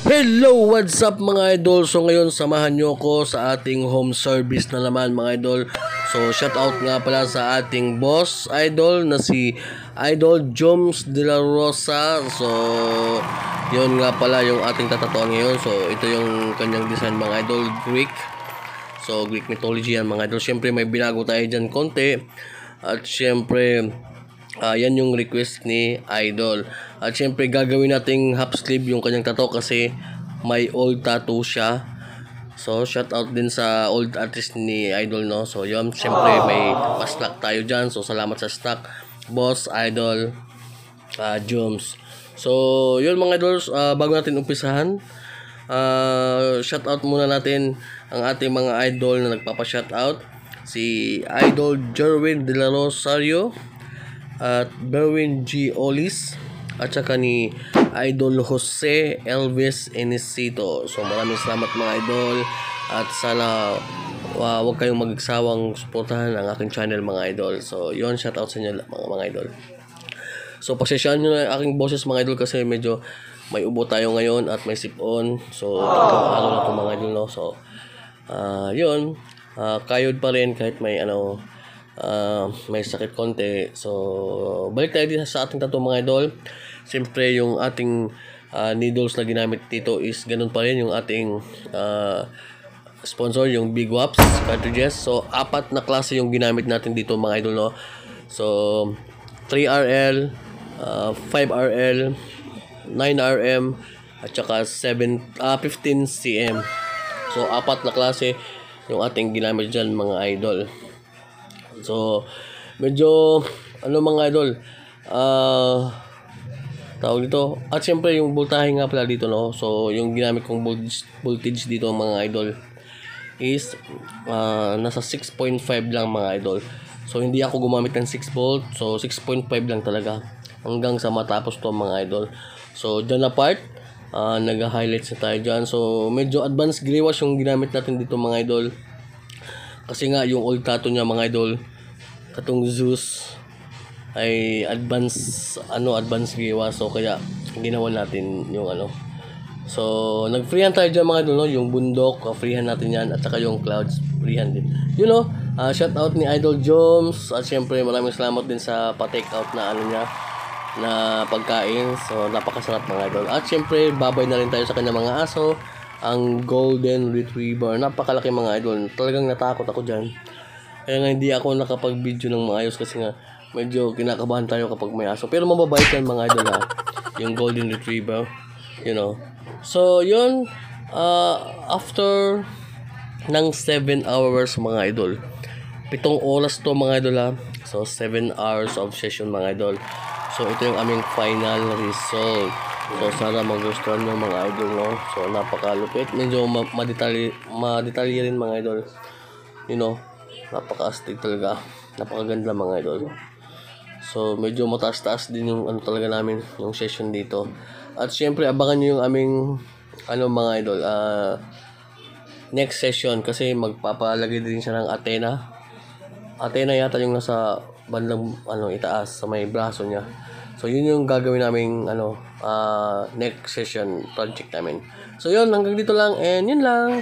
Hello, what's up mga idol? So ngayon samahan nyo ko sa ating home service na naman mga idol. So shout out nga pala sa ating boss idol na si Idol Joms de la Rosa. So yun nga pala yung ating tatatuan ngayon. So ito yung kanyang design mga idol, Greek. So Greek mythology yan mga idol. Syempre may binago tayo dyan konti. At syempre yan yung request ni Idol. At syempre gagawin nating half sleeve yung kanyang tattoo kasi may old tattoo siya. So shout out din sa old artist ni Idol, no. So yun, syempre may pa-stock tayo dyan. So salamat sa stock, boss Idol Joms. So yun mga idols, bago natin umpisahan, shout out muna natin ang ating mga idol na nagpapa-shout out. Si Idol Jerwin de la Rosario at Berwin G. Olis at saka ni Idol Jose Elvis Enisito. So maraming salamat mga idol at sana huwag kayong magsawang suportahan ang aking channel mga idol. So yun, shout out sa inyo mga idol. So pagsasyahan nyo na aking boses mga idol kasi medyo may ubo tayo ngayon at may sipon. So tatlong araw na ito mga idol, no? So yun, kayod pa rin kahit may may sakit konti. So balik tayo dito sa ating tattoo mga idol. Siyempre yung ating needles na ginamit dito is ganun pa rin yung ating sponsor, yung Big Waps cartridges. So apat na klase yung ginamit natin dito mga idol, no? So 3RL, 5RL, 9RM at saka 15cm. So apat na klase yung ating ginamit dyan mga idol. So medyo mga idol, tawag dito. At syempre yung voltahe nga pala dito, no. So yung ginamit kong voltage dito mga idol is nasa 6.5 lang mga idol. So hindi ako gumamit ng 6 volt. So 6.5 lang talaga hanggang sa matapos to mga idol. So dyan na part, nag-highlights na tayo dyan. So medyo advanced gray wash yung ginamit natin dito mga idol. Kasi nga yung old tattoo niya mga idol, katong Zeus, ay advanced gray wash. So kaya ginawa natin yung So nag-freehan tayo dyan mga idol, no? Yung bundok, freehan natin yan. At saka yung clouds, freehan din. You know, shout out ni Idol Joms. At syempre maraming salamat din sa pa-take out na niya na pagkain. So napakasarap mga idol. At syempre babay na rin tayo sa kanya mga aso, ang Golden Retriever. Napakalaki mga idol. Talagang natakot ako dyan. Kaya nga hindi ako nakapag-video ng maayos kasi nga medyo kinakabahan tayo kapag may aso. Pero mababait yan mga idol, ha. Yung Golden Retriever, you know. So yun, after ng 7 hours mga idol, 7 oras to mga idol, ha. So 7 hours of session mga idol. So ito yung aming final result. So sana magustuhan nyo mga idol, no. So napakalupit. Medyo madetalye rin mga idol. You know, napaka-astig talaga. Napakaganda mga idol. So medyo mataas-taas din yung talaga namin, yung session dito. At syempre abangan nyo yung aming mga idol, next session kasi magpapalagay din siya ng Athena yata yung nasa bandang itaas sa may braso niya. So yun yung gagawin naming next session project namin. So yun, hanggang dito lang and yun lang.